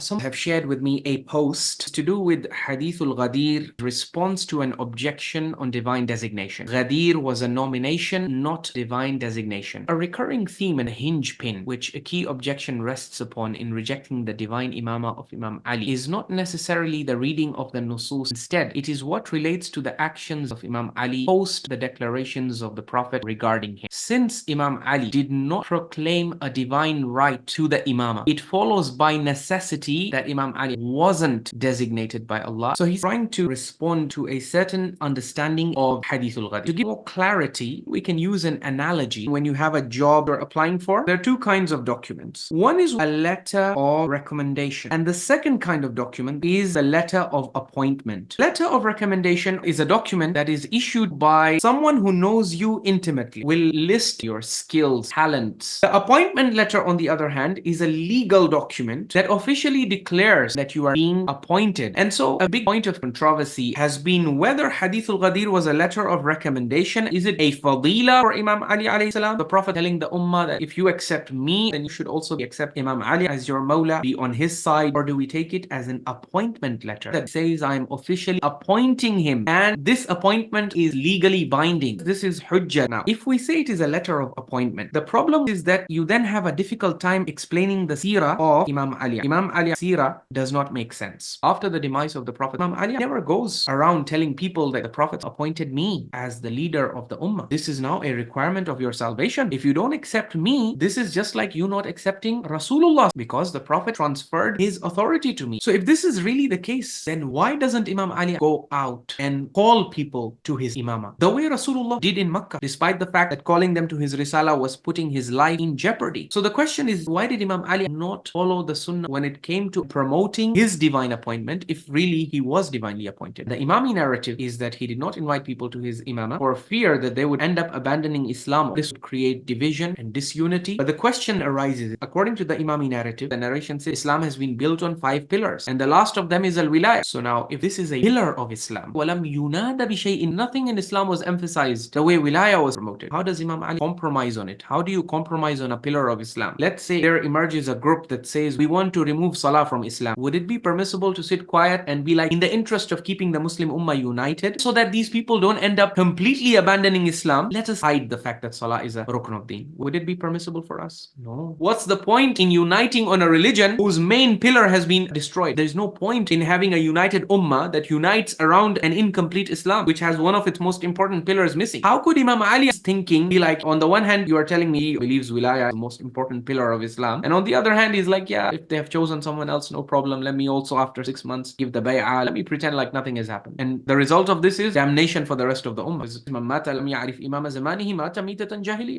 Some have shared with me a post to do with Ḥadīth al-Ghadīr, response to an objection on divine designation. Ghadīr was a nomination, not divine designation. A recurring theme and a hinge pin, which a key objection rests upon in rejecting the divine imamah of Imam Ali, is not necessarily the reading of the nusus. Instead, it is what relates to the actions of Imam Ali post the declarations of the Prophet regarding him. Since Imam Ali did not proclaim a divine right to the imamah, it follows by necessity that Imam Ali wasn't designated by Allah. So he's trying to respond to a certain understanding of Ḥadīth al-Ghadīr. To give more clarity, we can use an analogy. When you have a job you're applying for, there are two kinds of documents. One is a letter of recommendation, and the second kind of document is a letter of appointment. Letter of recommendation is a document that is issued by someone who knows you intimately, will list your skills, talents. The appointment letter, on the other hand, is a legal document that officially declares that you are being appointed. And so a big point of controversy has been whether Ḥadīth al-Ghadīr was a letter of recommendation. Is it a fadila for Imam Ali alayhi salam, the Prophet telling the ummah that if you accept me, then you should also accept Imam Ali as your mawla, be on his side? Or do we take it as an appointment letter that says I'm officially appointing him and this appointment is legally binding? This is hujjah. Now, if we say it is a letter of appointment, the problem is that you then have a difficult time explaining the seerah of Imam Ali. Imam Ali seerah does not make sense. After the demise of the Prophet, Imam Ali never goes around telling people that the Prophet appointed me as the leader of the ummah. This is now a requirement of your salvation. If you don't accept me, this is just like you not accepting Rasulullah, because the Prophet transferred his authority to me. So if this is really the case, then why doesn't Imam Ali go out and call people to his imamah the way Rasulullah did in Makkah, despite the fact that calling them to his risalah was putting his life in jeopardy? So the question is, why did Imam Ali not follow the sunnah when it came to promoting his divine appointment, if really he was divinely appointed? The Imami narrative is that he did not invite people to his imamah for fear that they would end up abandoning Islam. This would create division and disunity. But the question arises, according to the Imami narrative, the narration says Islam has been built on 5 pillars, and the last of them is al-wilayah. So now, if this is a pillar of Islam, وَلَمْ يُنَادَ بِشَيْءٍ, nothing in Islam was emphasized the way wilayah was promoted. How does Imam Ali compromise on it? How do you compromise on a pillar of Islam? Let's say there emerges a group that says we want to remove salah from Islam. Would it be permissible to sit quiet and be like, in the interest of keeping the Muslim ummah united, so that these people don't end up completely abandoning Islam, let us hide the fact that salah is a rukn of deen? Would it be permissible for us? No. What's the point in uniting on a religion whose main pillar has been destroyed? There's no point in having a united ummah that unites around an incomplete Islam, which has one of its most important pillars missing. How could Imam Ali's thinking be like, on the one hand, you are telling me he believes wilayah is the most important pillar of Islam, and on the other hand, he's like, yeah, if they have chosen someone else, no problem. Let me also, after 6 months, give the bay'ah. Let me pretend like nothing has happened. And the result of this is damnation for the rest of the ummah.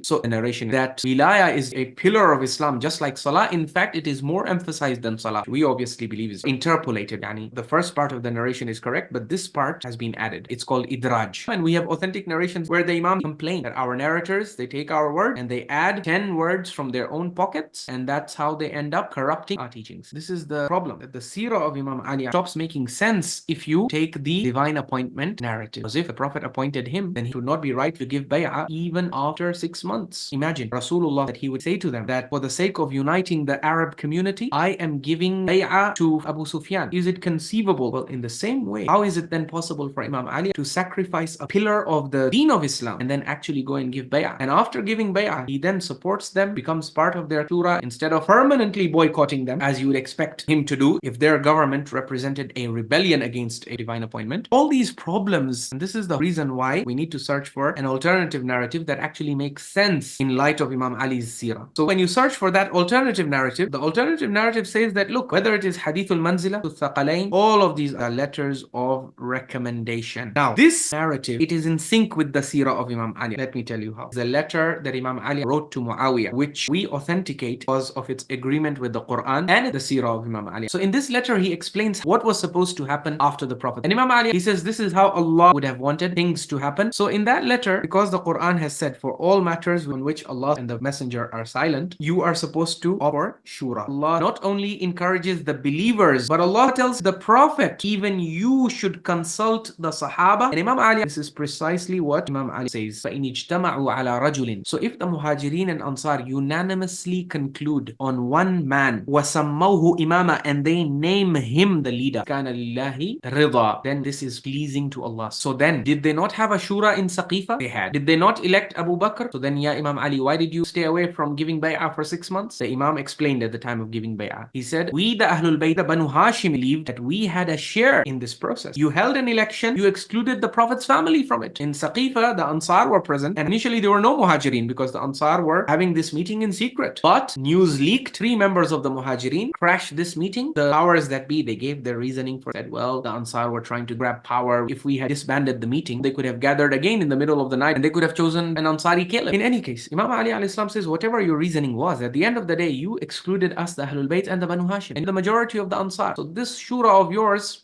So the narration that wilayah is a pillar of Islam, just like salah. In fact, it is more emphasized than salah. We obviously believe is interpolated. Yani, the first part of the narration is correct, but this part has been added. It's called idraj. And we have authentic narrations where the imam complain that our narrators, they take our word and they add 10 words from their own pockets, and that's how they end up corrupting our teachings. This is the problem, that the seerah of Imam Ali stops making sense if you take the divine appointment narrative. Because if the Prophet appointed him, then he would not be right to give bay'ah even after 6 months. Imagine Rasulullah, that he would say to them that for the sake of uniting the Arab community, I am giving bay'ah to Abu Sufyan. Is it conceivable? Well, in the same way, how is it then possible for Imam Ali to sacrifice a pillar of the deen of Islam and then actually go and give bay'ah? And after giving bay'ah, he then supports them, becomes part of their shura, instead of permanently boycotting them, as you would expect him to do if their government represented a rebellion against a divine appointment. All these problems, and this is the reason why we need to search for an alternative narrative that actually makes sense in light of Imam Ali's seerah. So when you search for that alternative narrative, the alternative narrative says that, look, whether it is Ḥadīth al-Manzilah, Thaqalayn, all of these are letters of recommendation. Now, this narrative, it is in sync with the seerah of Imam Ali. Let me tell you how. The letter that Imam Ali wrote to Muawiyah, which we authenticate because of its agreement with the Quran and the seerah of Imam Ali. So in this letter, he explains what was supposed to happen after the Prophet. And Imam Ali, he says, this is how Allah would have wanted things to happen. So in that letter, because the Quran has said, for all matters in which Allah and the Messenger are silent, you are supposed to offer shura. Allah not only encourages the believers, but Allah tells the Prophet, even you should consult the Sahaba. And Imam Ali, this is precisely what Imam Ali says. فَإِنِ اجْتَمَعُوا عَلَى رَجُلٍ. So if the Muhajirin and Ansar unanimously conclude on one man, وَسَمَّوْهُ وَجَعَلُوهُ إِمَامًا, and they name him the leader. كَانَ لِلَّهِ رِضَى, then this is pleasing to Allah. So then, did they not have a shura in Saqifa? They had. Did they not elect Abu Bakr? So then, Ya Imam Ali, why did you stay away from giving bay'ah for 6 months? The Imam explained at the time of giving bay'ah. He said, we the Ahlul Bayt, the Banu Hashim, believed that we had a share in this process. You held an election, you excluded the Prophet's family from it. In Saqifa, the Ansar were present, and initially there were no Muhajirin because the Ansar were having this meeting in secret. But news leaked, 3 members of the Muhajirin crashed this meeting. The powers that be, they gave their reasoning for it. Well, the Ansar were trying to grab power. If we had disbanded the meeting, they could have gathered again in the middle of the night and they could have chosen an Ansari caliph. In any case, Imam Ali alayhi salam says, whatever your reasoning was, at the end of the day, you excluded us, the Ahlul Bayt and the Banu Hashim, and the majority of the Ansar. So this shura of yours,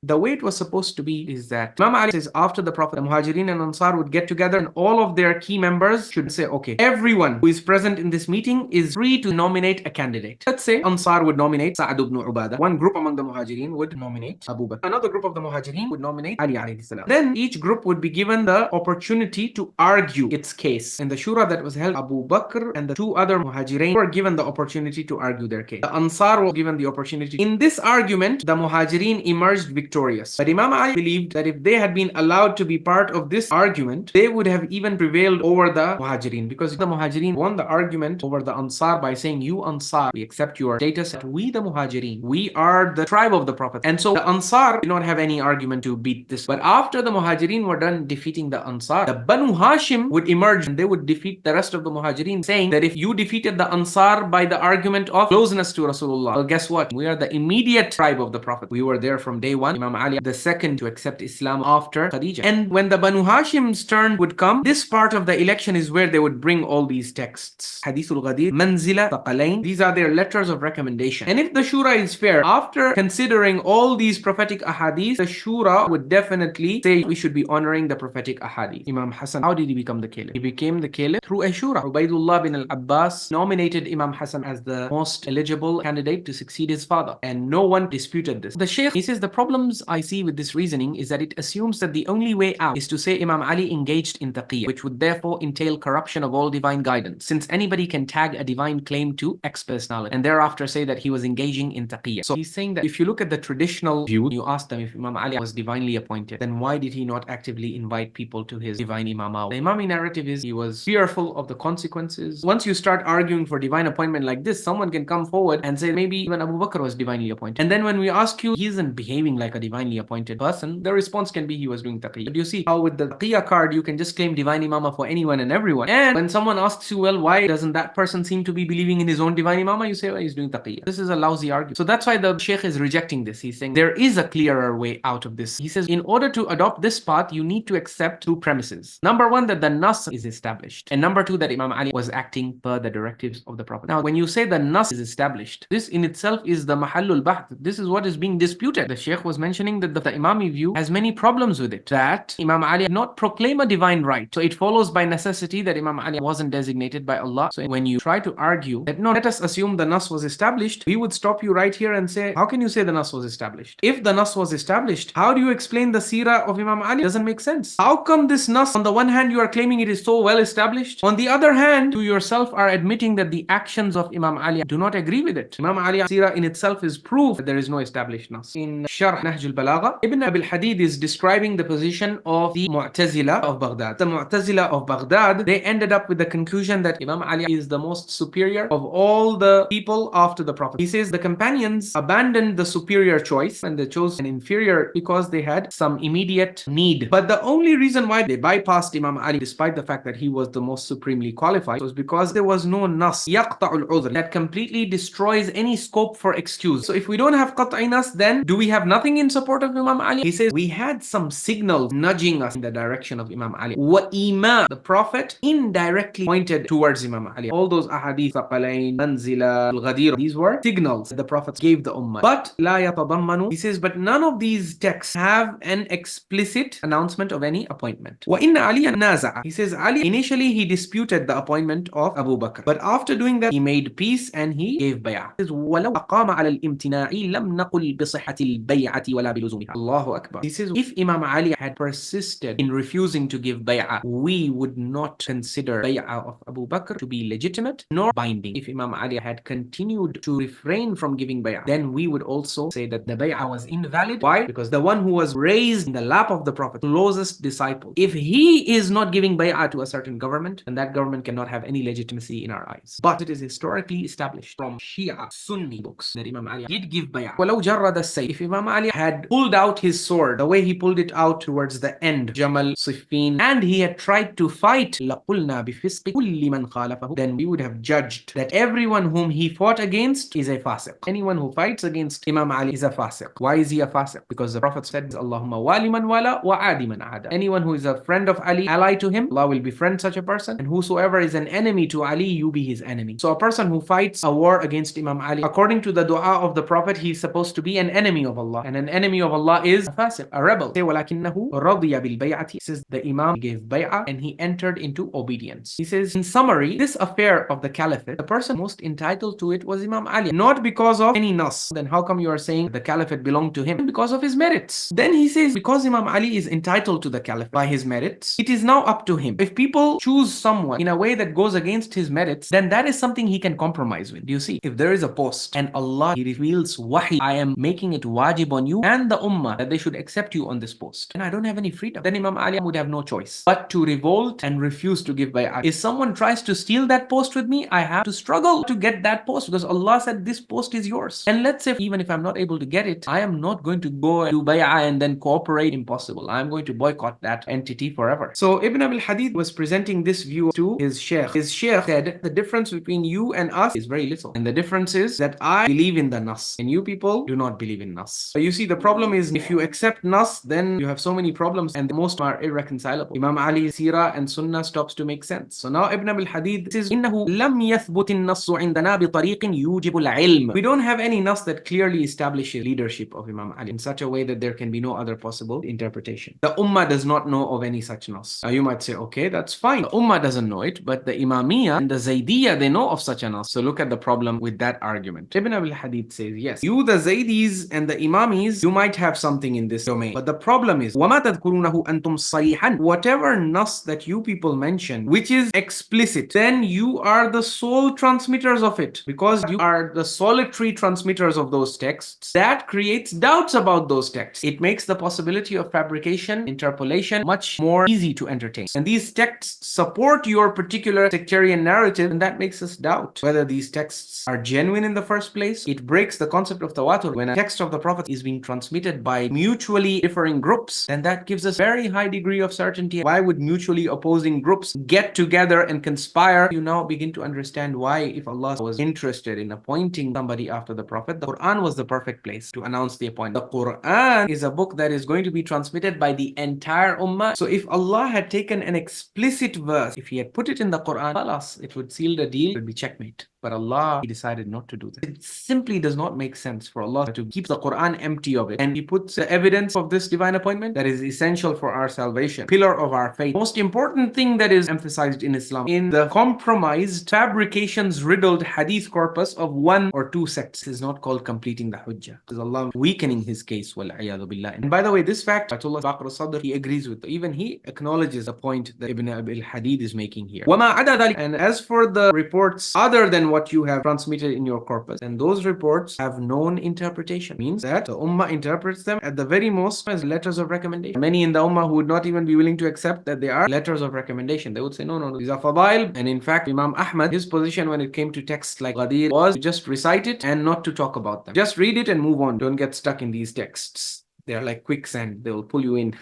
the way it was supposed to be is that Imam Ali says after the Prophet, the Muhajirin and Ansar would get together and all of their key members should say, okay, everyone who is present in this meeting is free to nominate a candidate. Let's say Ansar would nominate Sa'ad ibn Ubadah. One group among the Muhajirin would nominate Abu Bakr. Another group of the Muhajirin would nominate Ali alayhi salam. Then each group would be given the opportunity to argue its case. In the shura that was held, Abu Bakr and the 2 other Muhajirin were given the opportunity to argue their case. The Ansar were given the opportunity. In this argument, the Muhajirin emerged victorious. But Imam Ali believed that if they had been allowed to be part of this argument, they would have even prevailed over the Muhajirin, because the Muhajirin won the argument over the Ansar by saying, you Ansar, we accept your status, but we the Muhajirin, we are the tribe of the Prophet. And so the Ansar did not have any argument to beat this. But after the Muhajirin were done defeating the Ansar, the Banu Hashim would emerge and they would defeat the rest of the Muhajirin, saying that if you defeated the Ansar by the argument of closeness to Rasulullah, well, guess what? We are the immediate tribe of the Prophet. We were there from day one. Imam Ali, the second to accept Islam after Khadija. And when the Banu Hashim's turn would come, this part of the election is where they would bring all these texts. Ḥadīth al-Ghadīr, Manzilah, Thaqalayn. These are their letters of recommendation. And if the Shura is fair, after considering all these prophetic ahadith, the Shura would definitely say we should be honoring the prophetic ahadith. Imam Hassan, how did he become the caliph? He became the caliph through a Shura. Ubaidullah bin al-Abbas nominated Imam Hassan as the most eligible candidate to succeed his father. And no one disputed this. The Shaykh, he says, the problems I see with this reasoning is that it assumes that the only way out is to say Imam Ali engaged in Taqiyya, which would therefore entail corruption of all divine guidance, since anybody can tag a divine claim to X personality and thereafter say that he was engaging in Taqiyya. So he's saying that if you look at the traditional view, you ask them if Imam Ali was divinely appointed, then why did he not actively invite people to his divine imamah? The Imami narrative is he was fearful of the consequences. Once you start arguing for divine appointment like this, someone can come forward and say maybe even Abu Bakr was divinely appointed. And then when we ask you, he isn't behaving like a divinely appointed person, the response can be he was doing Taqiyya. But you see how with the Taqiyya card, you can just claim divine imamah for anyone and everyone. And when someone asks you, well, why doesn't that person seem to be believing in his own divine imamah? You say, well, he's doing Taqiyya. This is a lousy argument. So that's why the Shaykh is rejecting this. He's saying there is a clearer way out of this. He says, in order to adopt this path, you need to accept 2 premises. Number 1, that the Nas is established. And number 2, that Imam Ali was acting per the directives of the Prophet. Now, when you say the Nas is established, this in itself is the Mahallul Bahth. This is what is being disputed. The Shaykh was mentioning that the Imami view has many problems with it. That Imam Ali did not proclaim a divine right. So it follows by necessity that Imam Ali wasn't designated by Allah. So when you try to argue that, no, let us assume the Nas was established, we would stop you right here and say, how can you say the Nas was established? If the Nas was established, how do you explain the seerah of Imam Ali? It doesn't make sense. How come this Nas, on the one hand, you are claiming it is so well established? On the other hand, you yourself are admitting that the actions of Imam Ali do not agree with it. Imam Ali seerah in itself is proof that there is no established Nas. In Sharh Nahj al-Balagha, Ibn Abil Hadid is describing the position of the Mu'tazilah of Baghdad. The Mu'tazilah of Baghdad, they ended up with the conclusion that Imam Ali is the most superior of all the people after the Prophet. He says the companions abandoned the superior choice and they chose an inferior because they had some immediate need. But the only reason why they bypassed Imam Ali, despite the fact that he was the most supremely qualified, was because there was no nas yaqta'ul udhr that completely destroys any scope for excuse. So if we don't have qat'i nas, then do we have nothing in support of Imam Ali? He says we had some signals nudging us in the direction of Imam Ali. Wa ima, the Prophet indirectly pointed towards Imam Ali. All those ahadith, Thaqalayn, Manzilah, al-Ghadīr, these were signals that the Prophet gave the ummah. But la yatadammanu, he says, but none of these texts have an explicit announcement of any appointment. Wa inna Ali naza'a, he says Ali initially he disputed the appointment of Abu Bakr, but after doing that he made peace and he gave bay'ah. He says وَلَوْ أَقَامَ عَلَى الْإِمْتِنَاعِ لَمْ نَقُلْ بِصِحَّةِ الْبَيْعَةِ ولا بلزومها. Allahu Akbar. He says, if Imam Ali had persisted in refusing to give bay'ah, we would not consider bay'ah of Abu Bakr to be legitimate nor binding. If Imam Ali had continued to refrain from giving bay'ah, then we would also say that the bay'ah was invalid. Why? Because the one who was raised in the lap of the Prophet, closest disciple, if he is not giving bay'ah to a certain government, then that government cannot have any legitimacy in our eyes. But it is historically established from Shia Sunni books that Imam Ali did give bay'ah. وَلَوْ جَرَّدَ السَّيْفِ. If Imam Ali had pulled out his sword the way he pulled it out towards the end, Jamal, Siffin, and he had tried to fight, لَقُلْنَا بِفِسْقِ كُلِّ مَنْ خَالَفَهُ, then we would have judged that everyone whom he fought against is a fasiq. Anyone who fights against Imam Ali is a fasiq. Why is he a fasiq? Because the Prophet said, Allahumma wali man wala wa adi man ada. Anyone who is a friend of Ali, ally to him, Allah will befriend such a person, and whosoever is an enemy to Ali, you be his enemy. So a person who fights a war against Imam Ali, according to the dua of the Prophet, he is supposed to be an enemy of Allah, and an enemy of Allah is a fasiq, a rebel. Say, وَلَكِنَّهُ رَضِيَ بِالْبَيْعَةِ. He says the Imam gave bay'ah and he entered into obedience. He says, in summary, this affair of the caliphate, the person most entitled to it was Imam Ali, not because of any nas. Then how come you are saying the caliphate belonged to him? Because of his merits. Then he says, because Imam Ali is entitled to the caliphate by his merits, it is now up to him. If people choose someone in a way that goes against his merits, then that is something he can compromise with. Do you see? If there is a post and Allah, he reveals wahi, I am making it wajib on you and the ummah that they should accept you on this post, and I don't have any freedom, then Imam Ali would have no choice but to revolt and refuse to give bay'ah. If someone tries to steal that post with me, I have to struggle to get that post because Allah said this post is yours. And let's say even if I'm not able to get it, I am not going to go and do bay'ah and then cooperate. Impossible. I'm going to boycott that entity forever. So Ibn Abil Hadith was presenting this view to his sheikh. His sheikh said the difference between you and us is very little, and the difference is that I believe in the nas and you people do not believe in nas. So you see, the problem is if you accept nas, then you have so many problems and most are irreconcilable. Imam Ali's seerah and sunnah stops to make sense. So now Ibn Abil Hadith says, إنه لم يثبت النص عندنا بطريق يوجب العلم. We don't have any nas that clearly establishes leadership of Imam Ali in such a way that there can be no other possible interpretation. The ummah does not know of any such nas. Now you might say, okay, that's fine. The ummah doesn't know it, but the Imamiyya and the Zaydiyya, they know of such a nas. So look at the problem with that argument. Ibn Abil Hadith says, yes, you the Zaydis and the Imamis, you might have something in this domain. But the problem is, وَمَا تَذْكُرُونَهُ أَنْتُمْ صَرِيحًا. Whatever nas that you people mention, which is explicit, then you are the sole transmitters of it. Because you are the solitary transmitters of those texts, that creates doubts about those texts. It makes the possibility of fabrication, interpolation, much more easy to entertain. And these texts support your particular sectarian narrative, and that makes us doubt whether these texts are genuine in the first place. It breaks the concept of tawatur. When a text of the Prophet is being transmitted by mutually differing groups, then that gives us very high degree of certainty. Why would mutually opposing groups get together and conspire? You now begin to understand why, if Allah was interested in appointing somebody after the Prophet, the Quran was the perfect place to announce the appointment. The Quran is a book that is going to be transmitted by the entire ummah. So if Allah had taken an explicit verse, if he had put it in the Quran, alas, it would seal the deal, it would be checkmate. But Allah, he decided not to do that. It simply does not make sense for Allah to keep the Quran empty of it. And he puts the evidence of this divine appointment that is essential for our salvation, pillar of our faith. Most important thing that is emphasized in Islam, in the compromised, fabrications riddled hadith corpus of one or two sects, is not called completing the hujjah. It is Allah weakening his case, wal-'iyadhu billah. And by the way, this fact, Ayatollah Baqir al-Sadr, he agrees with. Even he acknowledges the point that Ibn Abil Hadith is making here. وَمَا عَدَى ذَلِكَ. And as for the reports other than what you have transmitted in your corpus, and those reports have known interpretation, means that the ummah interprets them at the very most as letters of recommendation. Many in the ummah who would not even be willing to accept that they are letters of recommendation. They would say, no, no, these are fadail. And in fact, Imam Ahmad, his position when it came to texts like Ghadīr was to just recite it and not to talk about them. Just read it and move on. Don't get stuck in these texts. They're like quicksand. They will pull you in.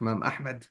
Imam Ahmad.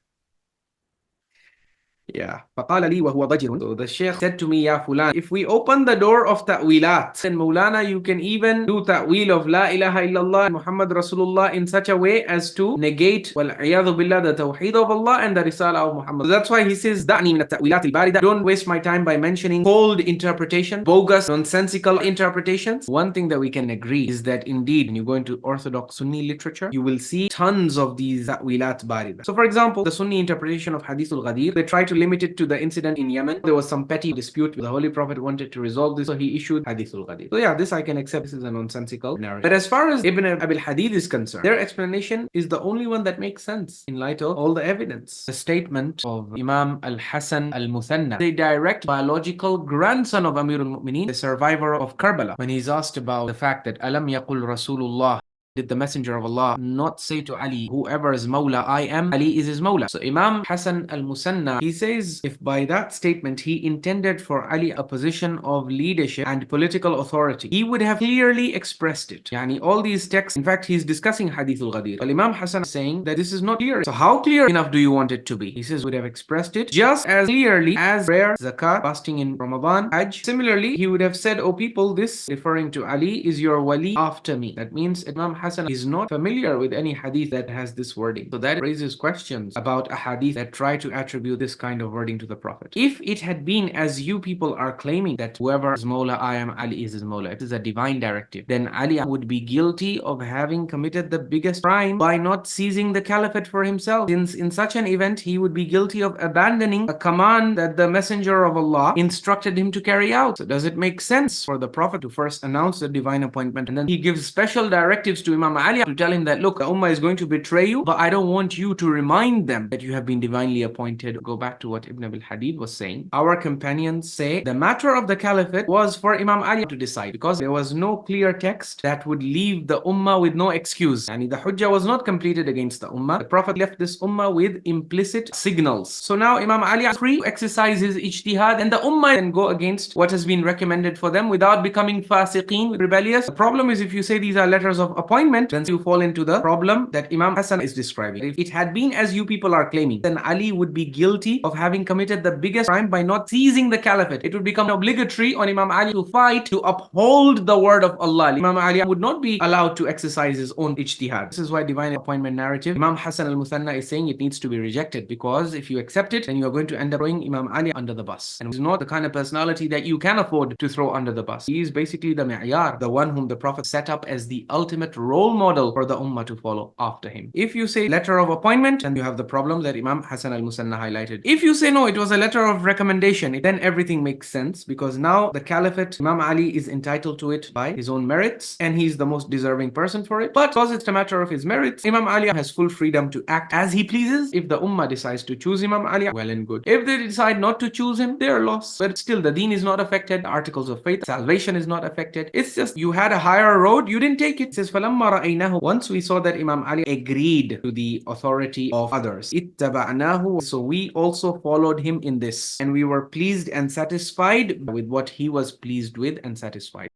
Yeah. فَقَالَ لِي وَهُوَ ضَجِرٌ. So the Shaykh said to me, Ya Fulan, if we open the door of ta'wilat, then Maulana, you can even do ta'wil of La ilaha illallah and Muhammad Rasulullah in such a way as to negate, wal-'iyadhu billah, the tawheed of Allah and the risala of Muhammad. So that's why he says, دَعْنِي مِنَ التَّأْوِيلَاتِ الْبَارِدَةِ. Don't waste my time by mentioning cold interpretation, bogus, nonsensical interpretations. One thing that we can agree is that indeed, when you go into Orthodox Sunni literature, you will see tons of these ta'wilat barida. So for example, the Sunni interpretation of Hadith al-Ghadīr, they try to to limit it to the incident in Yemen. There was some petty dispute. The Holy Prophet wanted to resolve this, so he issued Ḥadīth al-Ghadīr. So yeah, this I can accept. This is a nonsensical narrative. But as far as Ibn Abil Ḥadīth is concerned, their explanation is the only one that makes sense in light of all the evidence. The statement of Imam al-Hasan al-Muthanna, the direct biological grandson of Amir al-Mu'mineen, the survivor of Karbala, when he's asked about the fact that Alam yaqul Rasulullah, did the Messenger of Allah not say to Ali, whoever is Mawla I am, Ali is his Mawla? So Imam Hasan al-Musanna, he says, if by that statement he intended for Ali a position of leadership and political authority, he would have clearly expressed it. Yani all these texts, in fact, he's discussing Ḥadīth al-Ghadīr. But Imam Hasan is saying that this is not clear. So how clear enough do you want it to be? He says, would have expressed it just as clearly as prayer, zakat, fasting in Ramadan, Hajj. Similarly, he would have said, oh people, this referring to Ali is your wali after me. That means Imam Hasan is not familiar with any hadith that has this wording. So that raises questions about a hadith that try to attribute this kind of wording to the Prophet. If it had been as you people are claiming that whoever is Mawla I am, Ali is his Mawla, if it is a divine directive, then Ali would be guilty of having committed the biggest crime by not seizing the caliphate for himself. Since in such an event, he would be guilty of abandoning a command that the Messenger of Allah instructed him to carry out. So does it make sense for the Prophet to first announce the divine appointment and then he gives special directives to Imam Ali to tell him that, look, the Ummah is going to betray you, but I don't want you to remind them that you have been divinely appointed. Go back to what Ibn Abil Ḥadīth was saying. Our companions say the matter of the caliphate was for Imam Ali to decide because there was no clear text that would leave the Ummah with no excuse. And the Hujjah was not completed against the Ummah. The Prophet left this Ummah with implicit signals. So now Imam Ali is free to exercise his ijtihad and the Ummah can go against what has been recommended for them without becoming fasiqeen, rebellious. The problem is if you say these are letters of appointment, then you fall into the problem that Imam Hasan is describing. If it had been as you people are claiming, then Ali would be guilty of having committed the biggest crime by not seizing the caliphate. It would become obligatory on Imam Ali to fight to uphold the word of Allah. Imam Ali would not be allowed to exercise his own ijtihad. This is why divine appointment narrative, Imam Hasan al-Muthanna is saying it needs to be rejected, because if you accept it, then you are going to end up throwing Imam Ali under the bus. And he's not the kind of personality that you can afford to throw under the bus. He is basically the mi'yar, the one whom the Prophet set up as the ultimate role model for the Ummah to follow after him. If you say letter of appointment, then you have the problem that Imam Hasan al-Musanna highlighted. If you say no, it was a letter of recommendation, then everything makes sense, because now the caliphate, Imam Ali is entitled to it by his own merits and he's the most deserving person for it. But because it's a matter of his merits, Imam Ali has full freedom to act as he pleases. If the Ummah decides to choose Imam Ali, well and good. If they decide not to choose him, they're lost. But still the deen is not affected, the articles of faith, salvation is not affected. It's just you had a higher road, you didn't take it. It says, فَلَمَّا رَأَيْنَاهُ, once we saw that Imam Ali agreed to the authority of others, اتَّبَعْنَاهُ, so we also followed him in this, and we were pleased and satisfied with what he was pleased with and satisfied.